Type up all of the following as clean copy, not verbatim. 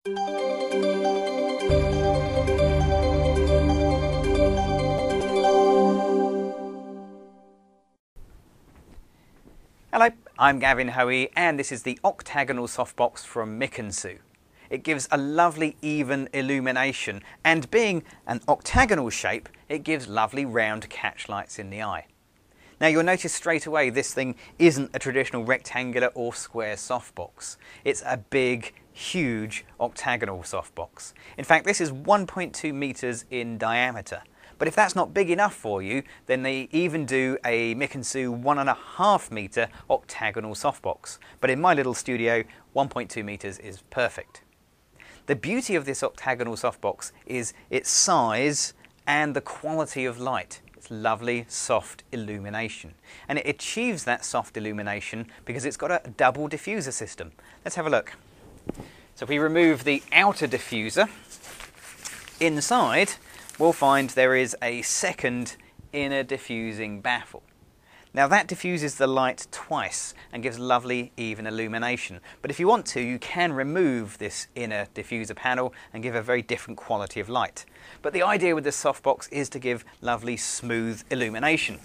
Hello, I'm Gavin Hoey and this is the octagonal softbox from Mick & It gives a lovely even illumination, and being an octagonal shape, it gives lovely round catch lights in the eye. Now you'll notice straight away this thing isn't a traditional rectangular or square softbox. It's a big, huge octagonal softbox. In fact, this is 1.2 meters in diameter. But if that's not big enough for you, then they even do a Mick & 1.5 meter octagonal softbox. But in my little studio, 1.2 meters is perfect. The beauty of this octagonal softbox is its size and the quality of light. It's lovely, soft illumination. And it achieves that soft illumination because it's got a double diffuser system. Let's have a look. So if we remove the outer diffuser, inside we'll find there is a second inner diffusing baffle. Now that diffuses the light twice and gives lovely even illumination. But if you want to, you can remove this inner diffuser panel and give a very different quality of light. But the idea with this softbox is to give lovely smooth illumination.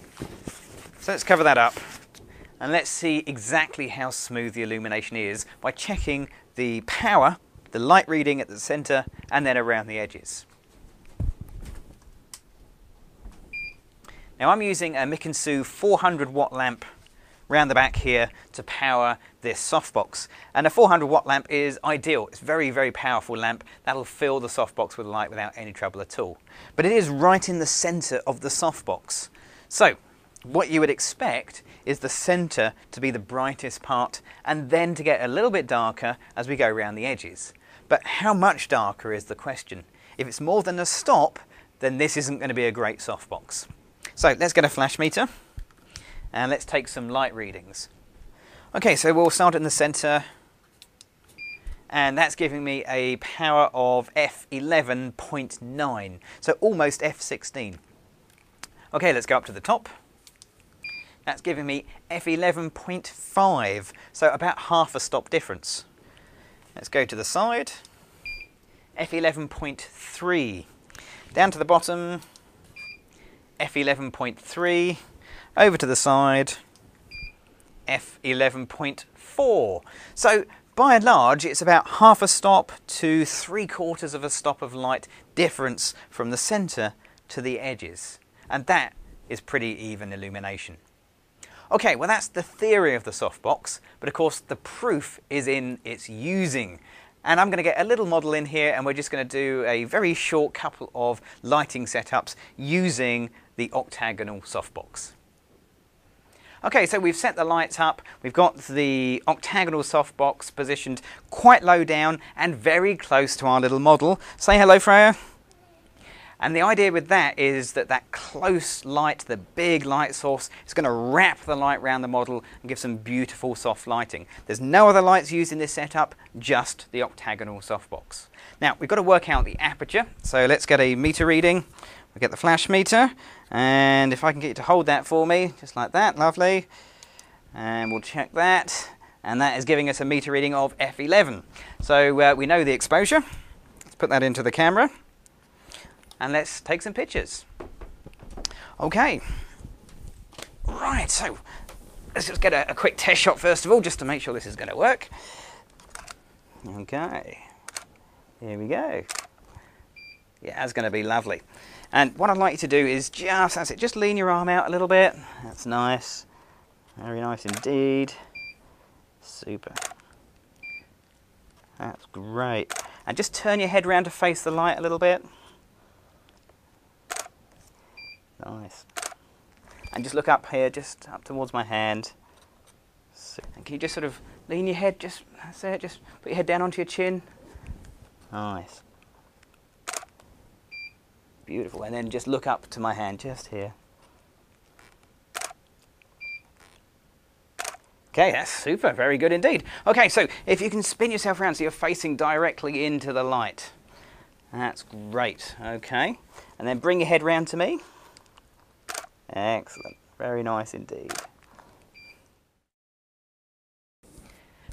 So let's cover that up and let's see exactly how smooth the illumination is by checking the power, the light reading at the center and then around the edges. Now I'm using a Mick & 400 watt lamp round the back here to power this softbox. And a 400 watt lamp is ideal. It's a very, very powerful lamp. That'll fill the softbox with light without any trouble at all. But it is right in the center of the softbox. So what you would expect is the center to be the brightest part and then to get a little bit darker as we go around the edges. But how much darker is the question? If it's more than a stop, then this isn't going to be a great softbox. So let's get a flash meter and let's take some light readings. Okay, so we'll start in the center and that's giving me a power of f11.9, so almost f16. Okay, let's go up to the top. That's giving me f11.5, so about half a stop difference. Let's go to the side, f11.3. Down to the bottom, f11.3, over to the side, f11.4. So by and large it's about half a stop to 3/4 of a stop of light difference from the center to the edges, and that is pretty even illumination. Okay, well that's the theory of the softbox, but of course the proof is in its using. And I'm going to get a little model in here and we're just going to do a very short couple of lighting setups using the octagonal softbox. Okay, so we've set the lights up, we've got the octagonal softbox positioned quite low down and very close to our little model. Say hello, Freya. And the idea with that is that that close light, the big light source, is going to wrap the light around the model and give some beautiful soft lighting. There's no other lights used in this setup, just the octagonal softbox. Now we've got to work out the aperture, so let's get a meter reading. We'll get the flash meter, and if I can get you to hold that for me, just like that, lovely. And we'll check that, and that is giving us a meter reading of f11. So we know the exposure. Let's put that into the camera. And let's take some pictures. Okay. Right, so let's just get a quick test shot first of all, just to make sure this is going to work. Okay. Here we go. Yeah, that's going to be lovely. And what I'd like you to do is just lean your arm out a little bit. That's nice. Very nice indeed. Super. That's great. And just turn your head around to face the light a little bit. Nice. And just look up here, just up towards my hand. So, and can you just sort of lean your head, that's it, just put your head down onto your chin. Nice. Beautiful. And then just look up to my hand, just here. Okay, that's super, very good indeed. Okay, so if you can spin yourself around so you're facing directly into the light. That's great, okay. And then bring your head round to me. Excellent, very nice indeed.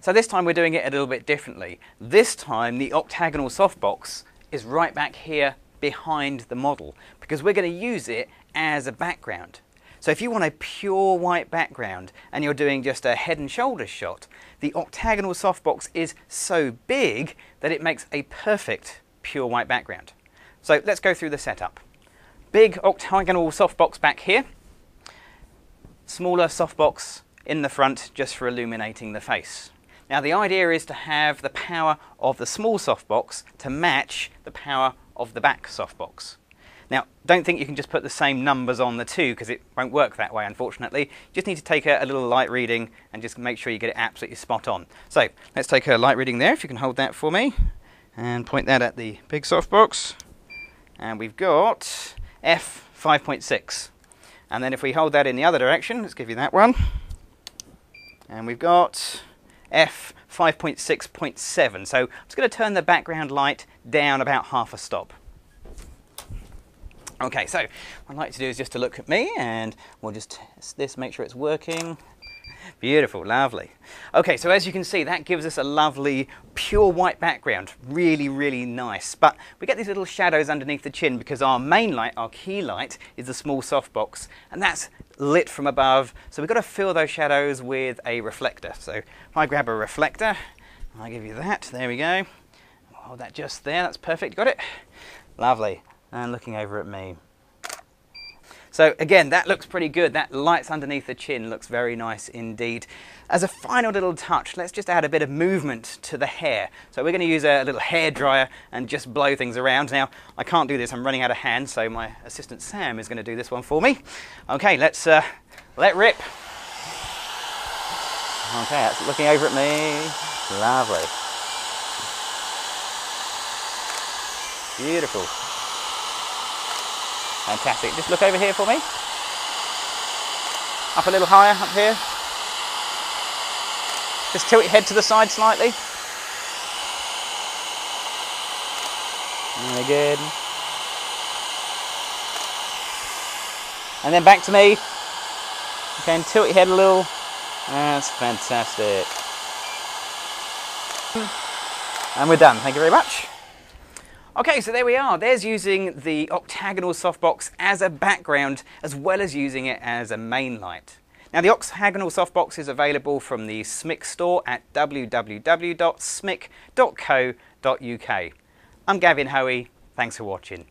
So this time we're doing it a little bit differently. This time the octagonal softbox is right back here behind the model because we're going to use it as a background. So if you want a pure white background and you're doing just a head and shoulders shot, the octagonal softbox is so big that it makes a perfect pure white background. So let's go through the setup. Big octagonal softbox back here, smaller softbox in the front just for illuminating the face. Now the idea is to have the power of the small softbox to match the power of the back softbox. Now don't think you can just put the same numbers on the two because it won't work that way, unfortunately. You just need to take a little light reading and just make sure you get it absolutely spot on. So let's take a light reading there, if you can hold that for me, and point that at the big softbox. And we've got f 5.6. And then if we hold that in the other direction, let's give you that one. And we've got f 5.6.7. So I'm just going to turn the background light down about half a stop. Okay, so what I'd like to do is just to look at me, and we'll just test this, make sure it's working. Beautiful, lovely. Okay, so as you can see, that gives us a lovely pure white background. Really, really nice. But we get these little shadows underneath the chin because our main light, our key light, is the small softbox, and that's lit from above. So we've got to fill those shadows with a reflector. So if I grab a reflector, I'll give you that. There we go. Hold that just there. That's perfect. Got it? Lovely. And looking over at me. So again, that looks pretty good. That lights underneath the chin looks very nice indeed. As a final little touch, let's just add a bit of movement to the hair. So we're going to use a little hair dryer and just blow things around. Now, I can't do this. I'm running out of hands, so my assistant Sam is going to do this one for me. Okay, let's let rip. Okay, that's looking over at me. Lovely. Beautiful. Fantastic. Just look over here for me. Up a little higher, up here. Just tilt your head to the side slightly. Very good. And then back to me. Okay, and tilt your head a little. That's fantastic. And we're done. Thank you very much. Okay, so there we are. There's using the octagonal softbox as a background as well as using it as a main light. Now the octagonal softbox is available from the SMIC store at www.smic.co.uk. I'm Gavin Hoey. Thanks for watching.